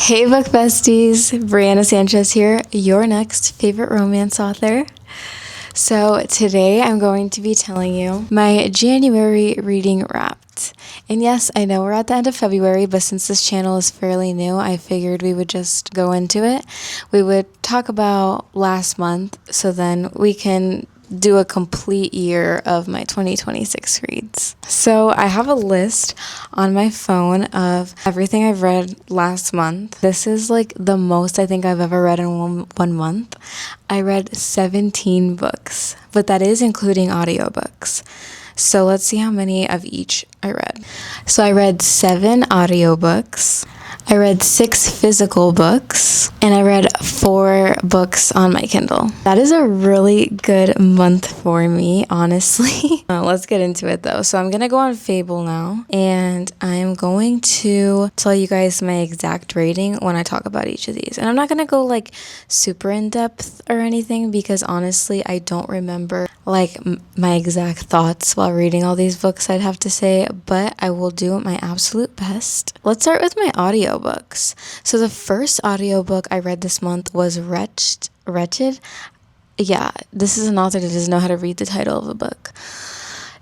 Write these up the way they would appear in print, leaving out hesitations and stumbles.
Hey, book besties, Brianna Sanchez here, your next favorite romance author. So, today I'm going to be telling you my January reading wrapped. And yes, I know we're at the end of February, but since this channel is fairly new, I figured we would just go into it. We would talk about last month, so then we can do a complete year of my 2026 reads. So I have a list on my phone of everything I've read last month. This is like the most I think I've ever read in one month. I read 17 books, but that is including audiobooks. So let's see how many of each I read. So I read 7 audiobooks. I read 6 physical books, and I read 4 books on my Kindle. That is a really good month for me, honestly. Let's get into it though. So I'm gonna go on Fable now, and I'm going to tell you guys my exact rating when I talk about each of these. And I'm not gonna go like super in depth or anything because honestly, I don't remember like my exact thoughts while reading all these books, I'd have to say, but I will do my absolute best. Let's start with my audiobooks. So the first audiobook I read this month was Wretched. Yeah, this is an author that doesn't know how to read the title of a book.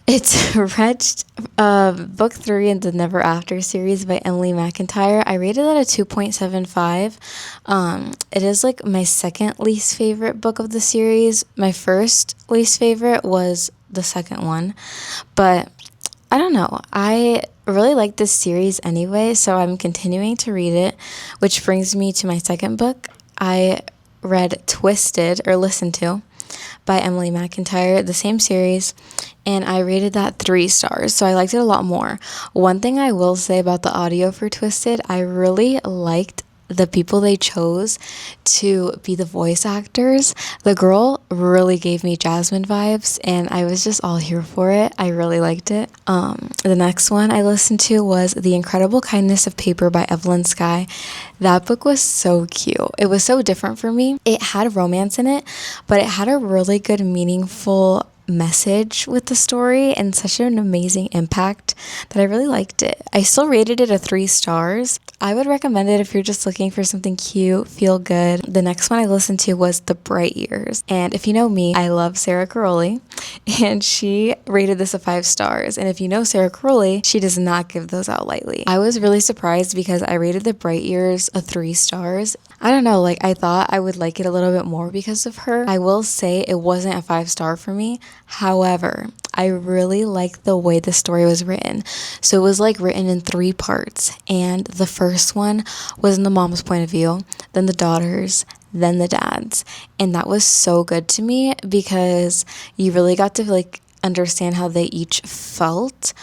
It's Wretched, book 3 in the Never After series by Emily McIntyre. I rated that a 2.75. It is like my second least favorite book of the series. My first least favorite was the second one, but I don't know. I really like this series anyway, so I'm continuing to read it, which brings me to my second book. I read Twisted, or listened to, by Emily McIntyre, the same series, and I rated that 3 stars, so I liked it a lot more. One thing I will say about the audio for Twisted, I really liked the people they chose to be the voice actors. The girl really gave me Jasmine vibes, and I was just all here for it. I really liked it. The next one I listened to was The Incredible Kindness of Paper by Evelyn Skye. That book was so cute. It was so different for me. It had romance in it, but it had a really good, meaningful message with the story and such an amazing impact that I really liked it. I still rated it a 3 stars. I would recommend it if you're just looking for something cute, feel good. The next one I listened to was The Bright Years. And if you know me, I love Sarah Caroli, and she rated this a 5 stars. And if you know Sarah Caroli, she does not give those out lightly. I was really surprised because I rated The Bright Years a 3 stars. I don't know, like I thought I would like it a little bit more because of her. I will say it wasn't a 5 star for me. However, I really liked the way the story was written. So it was like written in 3 parts, and the first one was in the mom's point of view, then the daughter's, then the dad's. And that was so good to me because you really got to like understand how they each felt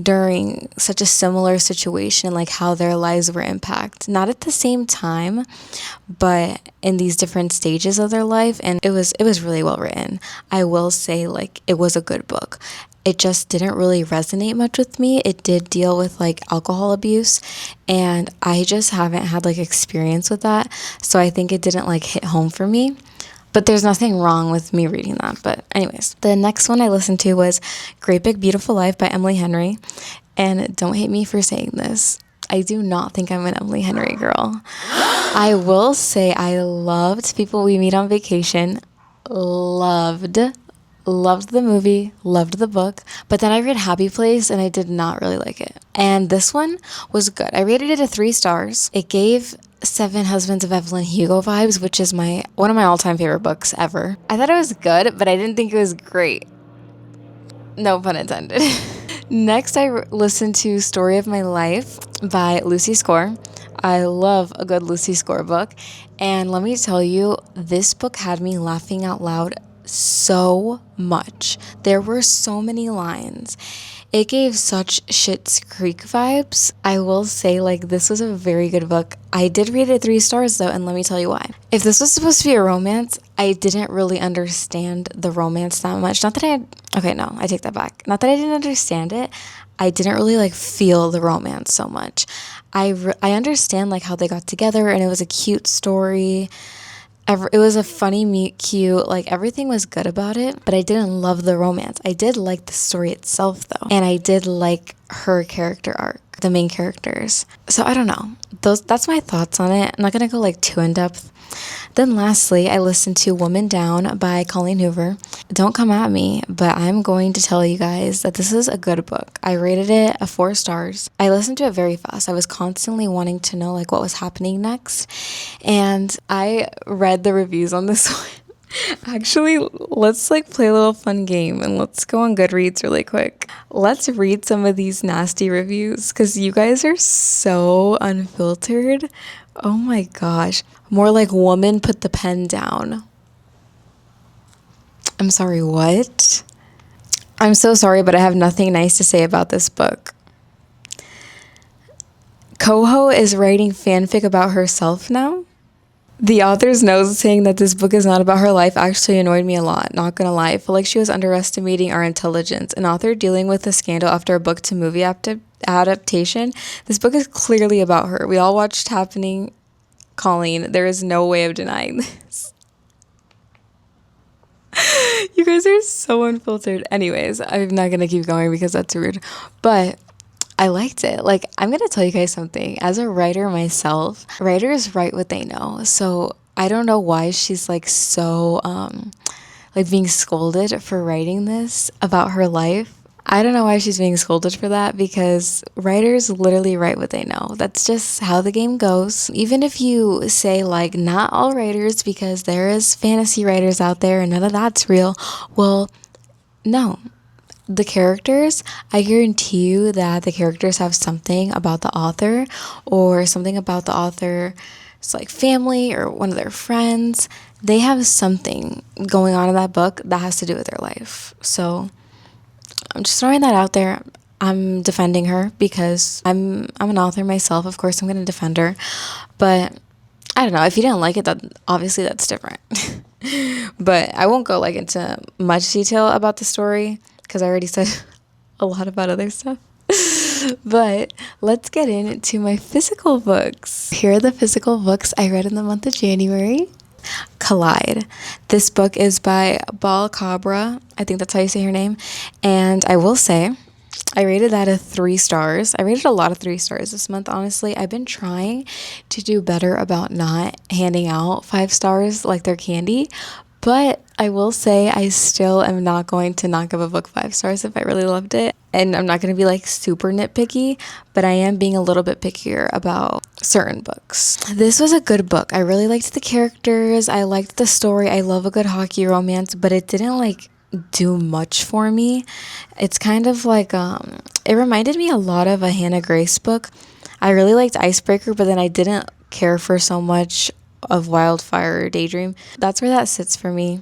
during such a similar situation, like how their lives were impacted, not at the same time, but in these different stages of their life. And it was really well written. I will say, like, it was a good book. It just didn't really resonate much with me. It did deal with like alcohol abuse, and I just haven't had like experience with that, so I think it didn't like hit home for me. But there's nothing wrong with me reading that. But anyways, the next one I listened to was Great Big Beautiful Life by Emily Henry. And don't hate me for saying this, I do not think I'm an Emily Henry girl. I will say I loved People We Meet on Vacation. Loved the movie, loved the book, but then I read Happy Place and I did not really like it. And this one was good. I rated it a 3 stars. It gave Seven Husbands of Evelyn Hugo vibes, which is one of my all-time favorite books ever. I thought it was good, but I didn't think it was great. No pun intended. Next, I listened to Story of My Life by Lucy Score. I love a good Lucy Score book, and let me tell you, this book had me laughing out loud so much. There were so many lines. It gave such Schitt's Creek vibes. I will say, like, this was a very good book. I did rate it 3 stars though, and let me tell you why. If this was supposed to be a romance, I didn't really understand the romance that much. I take that back. Not that I didn't understand it. I didn't really like feel the romance so much. I understand like how they got together, and it was a cute story. It was a funny, cute, like everything was good about it, but I didn't love the romance. I did like the story itself though, and I did like her character arc, the main characters. So I don't know. that's my thoughts on it. I'm not gonna go like too in depth. Then lastly, I listened to Woman Down by Colleen Hoover. Don't come at me, but I'm going to tell you guys that this is a good book. I rated it a 4 stars. I listened to it very fast. I was constantly wanting to know like what was happening next. And I read the reviews on this one. Actually, let's like play a little fun game and let's go on Goodreads really quick. Let's read some of these nasty reviews because you guys are so unfiltered. Oh my gosh. More like woman put the pen down. I'm sorry, what? I'm so sorry, but I have nothing nice to say about this book. Coho is writing fanfic about herself now. The author's note saying that this book is not about her life actually annoyed me a lot, not gonna lie. I feel like she was underestimating our intelligence. An author dealing with a scandal after a book to movie adaptation. This book is clearly about her. We all watched Happening, Colleen. There is no way of denying this. You guys are so unfiltered. Anyways, I'm not gonna keep going because that's rude. But I liked it. Like, I'm going to tell you guys something. As a writer myself, writers write what they know. So I don't know why she's like so, like being scolded for writing this about her life. I don't know why she's being scolded for that because writers literally write what they know. That's just how the game goes. Even if you say like not all writers because there is fantasy writers out there and none of that's real. Well, no. The characters, I guarantee you that the characters have something about the author or something about the author's like family or one of their friends. They have something going on in that book that has to do with their life. So I'm just throwing that out there. I'm defending her because I'm an author myself. Of course, I'm going to defend her. But I don't know. If you didn't like it, that obviously that's different. But I won't go like into much detail about the story because I already said a lot about other stuff. But let's get into my physical books. Here are the physical books I read in the month of January. Collide. This book is by Bal Cabra. I think that's how you say her name. And I will say, I rated that a 3 stars. I rated a lot of 3 stars this month, honestly. I've been trying to do better about not handing out 5 stars like they're candy. But I will say I still am not going to not give a book 5 stars if I really loved it. And I'm not going to be like super nitpicky, but I am being a little bit pickier about certain books. This was a good book. I really liked the characters. I liked the story. I love a good hockey romance, but it didn't like do much for me. It's kind of like, it reminded me a lot of a Hannah Grace book. I really liked Icebreaker, but then I didn't care for so much of Wildfire Daydream. That's where that sits for me.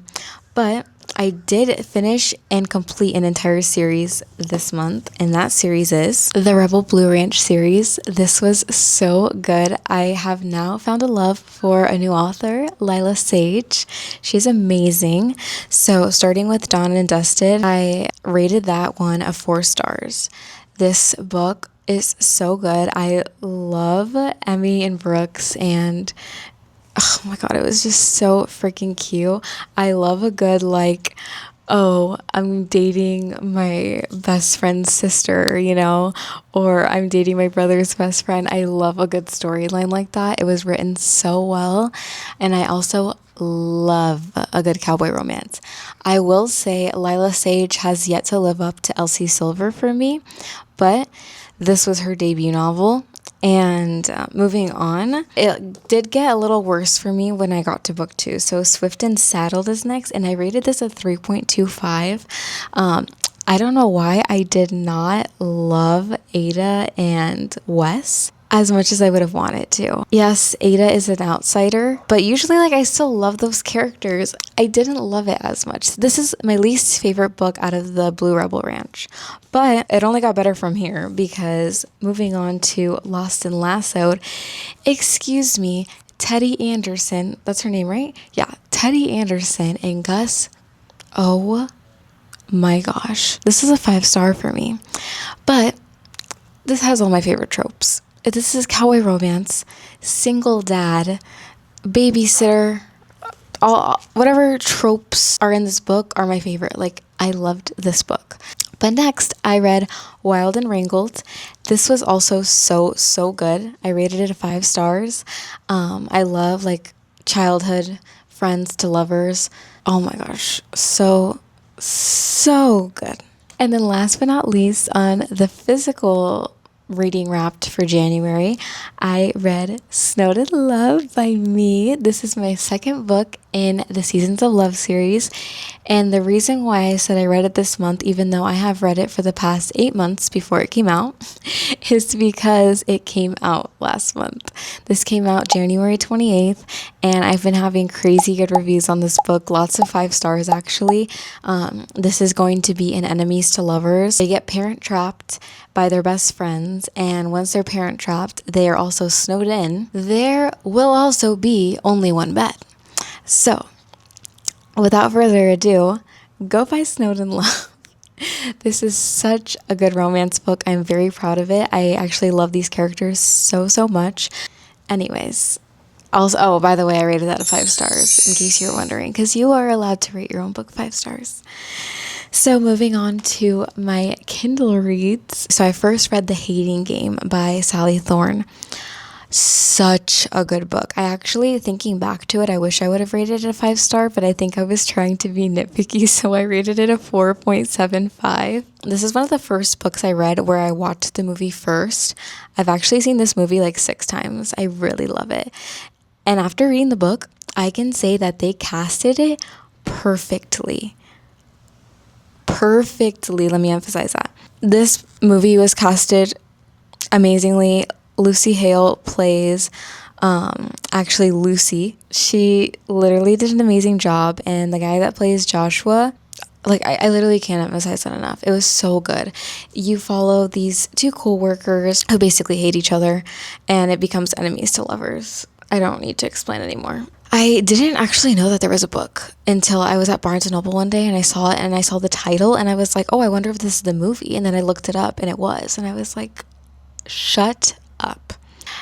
But I did finish and complete an entire series this month, and that series is the Rebel Blue Ranch series. This was so good. I have now found a love for a new author, Lila Sage. She's amazing. So starting with Dawn and Dusted, I rated that one a 4 stars. This book is so good. I love Emmy and Brooks, and oh my god, it was just so freaking cute. I love a good like, oh, I'm dating my best friend's sister, you know, or I'm dating my brother's best friend. I love a good storyline like that. It was written so well. And I also love a good cowboy romance. I will say Lila Sage has yet to live up to Elsie Silver for me, but this was her debut novel. And moving on, it did get a little worse for me when I got to book 2. So Swift and Saddled is next, and I rated this a 3.25. I don't know why I did not love Ada and Wes as much as I would have wanted to. Yes, Ada is an outsider, but usually like I still love those characters. I didn't love it as much. This is my least favorite book out of the Blue Rebel Ranch, but it only got better from here because moving on to Lost and Lassoed, excuse me, Teddy Anderson, that's her name, right? Yeah, Teddy Anderson and Gus. Oh my gosh, this is a 5-star for me, but this has all my favorite tropes. This is cowboy romance, single dad, babysitter, all whatever tropes are in this book are my favorite. Like, I loved this book. But next, I read Wild and Wrangled. This was also so good. I rated it a 5 stars. I love like childhood friends to lovers. Oh my gosh, so good. And then last but not least, on the physical reading wrapped for January, I read Snowed in Love by Me. This is my second book in the Seasons of Love series. And the reason why I said I read it this month, even though I have read it for the past 8 months before it came out, is because it came out last month. This came out January 28th, and I've been having crazy good reviews on this book, lots of 5 stars actually. This is going to be an enemies to lovers. They get parent trapped by their best friends, and once they're parent trapped, they are also snowed in. There will also be only one bed. So, without further ado, go buy Snowed in Love. This is such a good romance book. I'm very proud of it. I actually love these characters so much. Anyways, also, oh, by the way, I rated that a 5 stars, in case you're wondering, because you are allowed to rate your own book 5 stars. So moving on to my Kindle reads. So I first read The Hating Game by Sally Thorne. Such a good book. I actually, thinking back to it, I wish I would have rated it a 5 star, but I think I was trying to be nitpicky, so I rated it a 4.75. This is one of the first books I read where I watched the movie first. I've actually seen this movie like 6 times. I really love it. And after reading the book, I can say that they casted it perfectly. Perfectly, let me emphasize that. This movie was casted amazingly. Lucy Hale plays actually Lucy. She literally did an amazing job, and the guy that plays Joshua, like I literally can't emphasize that enough. It was so good. You follow these 2 co-workers who basically hate each other, and it becomes enemies to lovers. I don't need to explain anymore. I didn't actually know that there was a book until I was at Barnes & Noble one day and I saw it and I saw the title and I was like, oh, I wonder if this is the movie. And then I looked it up and it was. And I was like, shut up.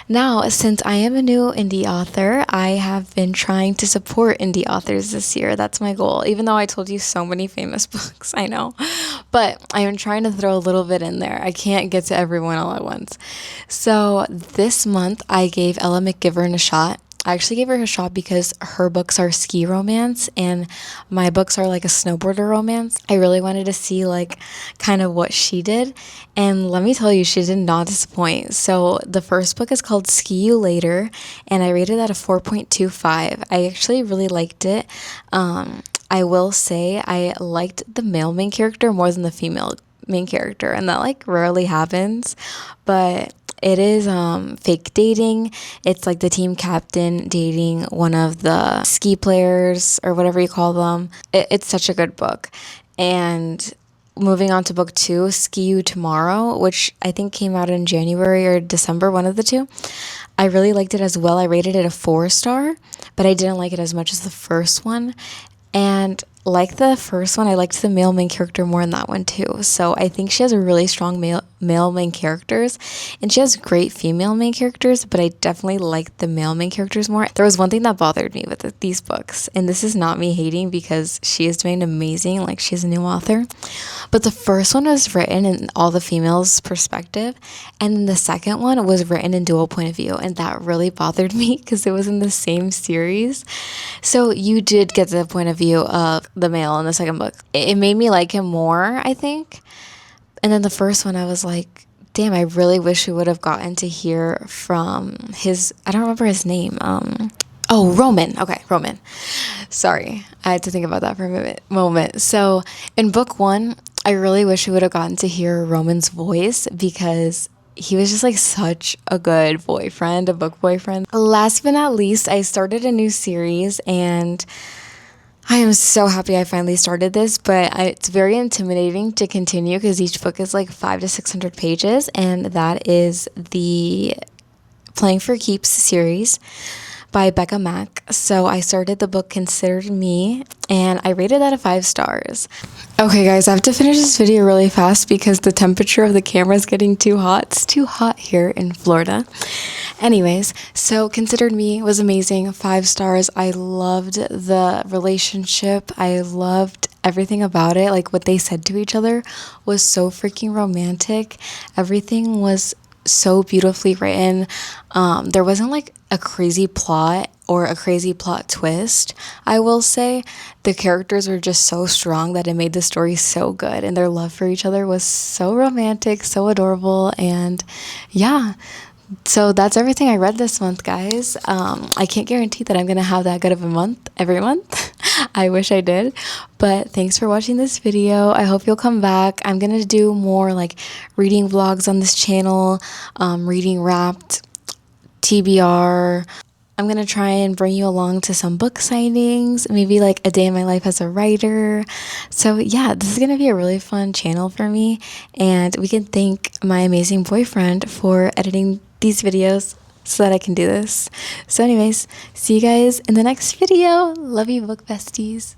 Now, since I am a new indie author, I have been trying to support indie authors this year. That's my goal. Even though I told you so many famous books, I know. But I am trying to throw a little bit in there. I can't get to everyone all at once. So this month, I gave Ella McGivern a shot. I actually gave her a shot because her books are ski romance and my books are like a snowboarder romance. I really wanted to see like kind of what she did, and let me tell you, she did not disappoint. So the first book is called Ski You Later, and I rated that a 4.25. I actually really liked it. I will say I liked the male main character more than the female main character, and that like rarely happens, but it is fake dating. It's like the team captain dating one of the ski players or whatever you call them. It's such a good book. And moving on to book 2, Ski You Tomorrow, which I think came out in January or December, one of the two. I really liked it as well. I rated it a 4 star, but I didn't like it as much as the first one. And like the first one, I liked the male main character more in that one too. So I think she has a really strong male main characters, and she has great female main characters, but I definitely like the male main characters more. There was one thing that bothered me with these books, and this is not me hating because she is doing amazing, like she's a new author. But the first one was written in all the females' perspective, and then the second one was written in dual point of view, and that really bothered me because it was in the same series. So you did get the point of view of the male in the second book. It made me like him more, I think. And then the first one, I was like, damn, I really wish we would have gotten to hear from his, I don't remember his name. Roman. Okay, Roman. Sorry, I had to think about that for a moment. So in book 1, I really wish we would have gotten to hear Roman's voice because he was just like such a good boyfriend, a book boyfriend. Last but not least, I started a new series, and I am so happy I finally started this, but it's very intimidating to continue because each book is like 500 to 600 pages, and that is the Playing for Keeps series by Becca Mack. So I started the book Considered Me, and I rated that a 5 stars. Okay guys, I have to finish this video really fast because the temperature of the camera is getting too hot. It's too hot here in Florida. Anyways, so Considered Me was amazing, 5 stars. I loved the relationship. I loved everything about it, like what they said to each other, was so freaking romantic. Everything was so beautifully written. There wasn't like a crazy plot or a crazy plot twist. I will say the characters were just so strong that it made the story so good, and their love for each other was so romantic, so adorable, and yeah. So that's everything I read this month, guys. I can't guarantee that I'm gonna have that good of a month every month. I wish I did, but thanks for watching this video. I hope you'll come back. I'm gonna do more like reading vlogs on this channel, reading wrapped, TBR. I'm gonna try and bring you along to some book signings, maybe like a day in my life as a writer. So yeah, this is gonna be a really fun channel for me, and we can thank my amazing boyfriend for editing these videos so that I can do this. So anyways, see you guys in the next video. Love you, book besties.